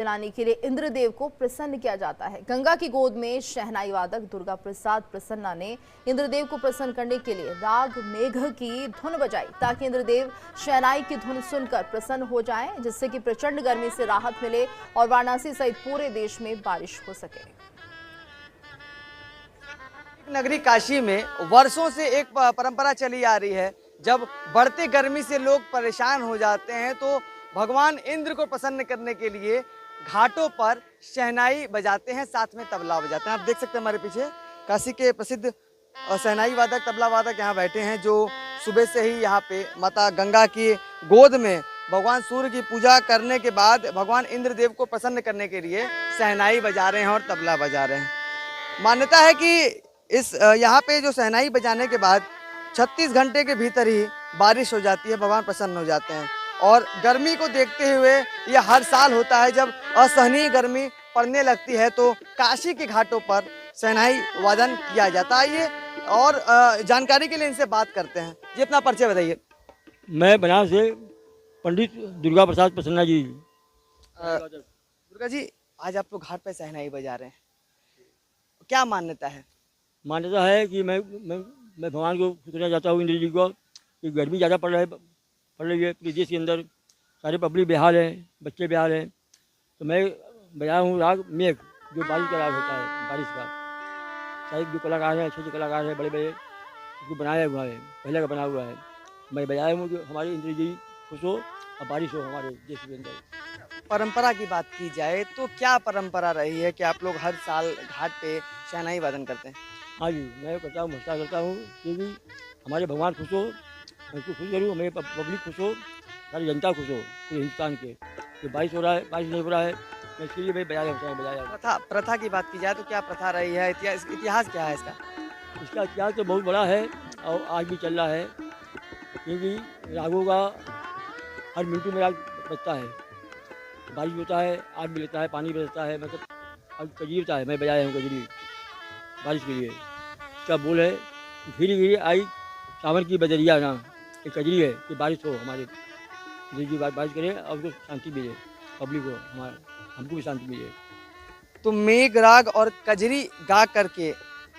दिलाने के लिए इंद्रदेव को प्रसन्न किया जाता है। गंगा की गोद में शहनाई वादक दुर्गा प्रसाद प्रसन्ना ने इंद्रदेव को प्रसन्न करने के लिए राग मेघ की धुन बजाई ताकि इंद्रदेव शहनाई की धुन सुनकर प्रसन्न हो जाएं, जिससे कि प्रचंड गर्मी से राहत मिले और वाराणसी सहित पूरे देश में बारिश हो सके। नगरी काशी में वर्षों से एक परंपरा चली आ रही है। जब बढ़ती गर्मी से लोग परेशान हो जाते हैं तो भगवान इंद्र को प्रसन्न करने के लिए घाटों पर शहनाई बजाते हैं, साथ में तबला बजाते हैं। आप देख सकते हैं हमारे पीछे काशी के प्रसिद्ध शहनाई वादक, तबला वादक यहाँ बैठे हैं, जो सुबह से ही यहाँ पे माता गंगा की गोद में भगवान सूर्य की पूजा करने के बाद भगवान इंद्रदेव को प्रसन्न करने के लिए शहनाई बजा रहे हैं और तबला बजा रहे हैं। मान्यता है कि इस यहाँ पे जो शहनाई बजाने के बाद 36 घंटे के भीतर ही बारिश हो जाती है, भगवान प्रसन्न हो जाते हैं। और गर्मी को देखते हुए यह हर साल होता है, जब असहनीय गर्मी पड़ने लगती है तो काशी के घाटों पर शहनाई वादन किया जाता है। ये और जानकारी के लिए इनसे बात करते हैं। जी, अपना परिचय बताइए। मैं बनारस से पंडित दुर्गा प्रसाद प्रसन्ना जी। दुर्गा जी, आज आप लोग घाट पर शहनाई बजा रहे हैं, क्या मान्यता है? मान्यता है कि मैं भगवान को शुक्रिया जाता हूँ, इंद्र जी को, कि गर्मी ज़्यादा पड़ रही है पूरे देश के अंदर, सारे पब्लिक बेहाल है, बच्चे बेहाल हैं, तो मैं बजाया हूँ राग मेघ, जो बारिश का राग होता है, बारिश का। सारे जो कलाकार हैं, अच्छे कलाकार हैं, बड़े बड़े, उसको बनाया हुआ है, पहले का बना हुआ है। मैं बजाया हूँ कि हमारे इंद्र जी खुश हो और बारिश हो हमारे देश के अंदर। परंपरा की बात की जाए तो क्या परंपरा रही है कि आप लोग हर साल घाट पे शहनाई वादन करते हैं? हाँ जी, मैं करता हूँ, मस्ता करता हूँ, क्योंकि हमारे भगवान खुश हो, मैं उसको खुश करूँ, मेरे पब्लिक खुश हो, सारी जनता खुश हो पूरे हिंदुस्तान के। जो बारिश हो रहा है, बारिश नहीं हो रहा है, मैं इसके लिए बजाया। प्रथा की बात की जाए तो क्या प्रथा रही है? इतिहास क्या है इसका? इसका इतिहास तो बहुत बड़ा है और आज भी चल रहा है, क्योंकि रागों का हर मिनटों में राग बजता है। बारिश होता है, आग भी लेता है, पानी भी लेता है, मतलब अब कजरी होता है, मैं बजाया हूँ कजरी बारिश के लिए। इसका बोल है, धीरे धीरे आई सावन की बदरिया ना, एक कजरी है कि बारिश हो, हमारे जी बारिश करे और उसको शांति मिले, पब्लिक को, हमको भी शांति मिले। तो मेघ राग और कजरी गा करके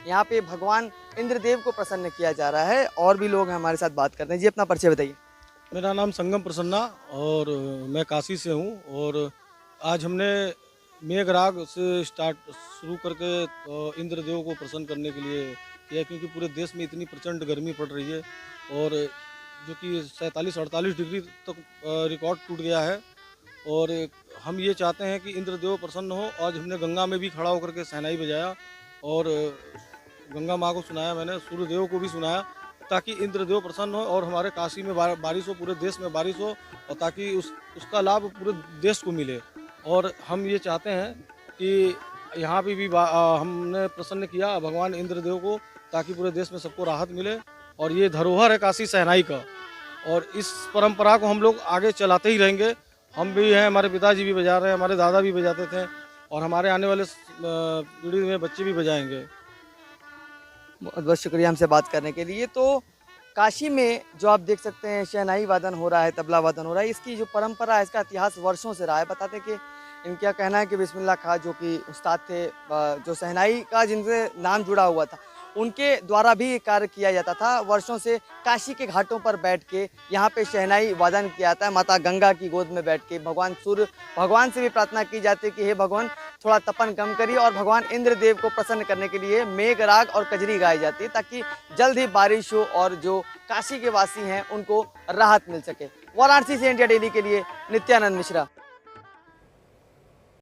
यहाँ पे भगवान इंद्रदेव को प्रसन्न किया जा रहा है। और भी लोग हैं हमारे साथ, बात करते हैं। जी, अपना परिचय बताइए। मेरा नाम संगम प्रसन्ना और मैं काशी से हूँ। और आज हमने मेघ राग से शुरू करके इंद्रदेव को प्रसन्न करने के लिए किया, क्योंकि पूरे देश में इतनी प्रचंड गर्मी पड़ रही है और जो कि 47-48 डिग्री तक रिकॉर्ड टूट गया है। और हम ये चाहते हैं कि इंद्रदेव प्रसन्न हो। आज हमने गंगा में भी खड़ा होकर के शहनाई बजाया और गंगा माँ को सुनाया, मैंने सूर्यदेव को भी सुनाया, ताकि इंद्रदेव प्रसन्न हो और हमारे काशी में बारिश हो, पूरे देश में बारिश हो, और ताकि उसका लाभ पूरे देश को मिले। और हम ये चाहते हैं कि यहाँ पे भी हमने प्रसन्न किया भगवान इंद्रदेव को, ताकि पूरे देश में सबको राहत मिले। और ये धरोहर है काशी शहनाई का, और इस परंपरा को हम लोग आगे चलाते ही रहेंगे। हम भी हैं, हमारे पिताजी भी बजा रहे हैं, हमारे दादा भी बजाते थे, और हमारे आने वाले पीढ़ी में बच्चे भी बजाएंगे। बहुत बहुत शुक्रिया हमसे बात करने के लिए। तो काशी में जो आप देख सकते हैं शहनाई वादन हो रहा है, तबला वादन हो रहा है, इसकी जो परंपरा है, इसका इतिहास वर्षों से रहा है। बताते कि इनका कहना है कि बिस्मिल्लाह खां, जो कि उस्ताद थे, जो शहनाई का जिनसे नाम जुड़ा हुआ था, उनके द्वारा भी कार्य किया जाता था। वर्षों से काशी के घाटों पर बैठ के यहाँ पे शहनाई वादन किया जाता है। माता गंगा की गोद में बैठ के भगवान से भी प्रार्थना की जाती है कि हे भगवान, थोड़ा तपन कम करिए। और भगवान इंद्रदेव को प्रसन्न करने के लिए मेघ राग और कजरी गाई जाती है, ताकि जल्द ही बारिश हो और जो काशी के वासी हैं उनको राहत मिल सके। वाराणसी से इंडिया डेली के लिए नित्यानंद मिश्रा।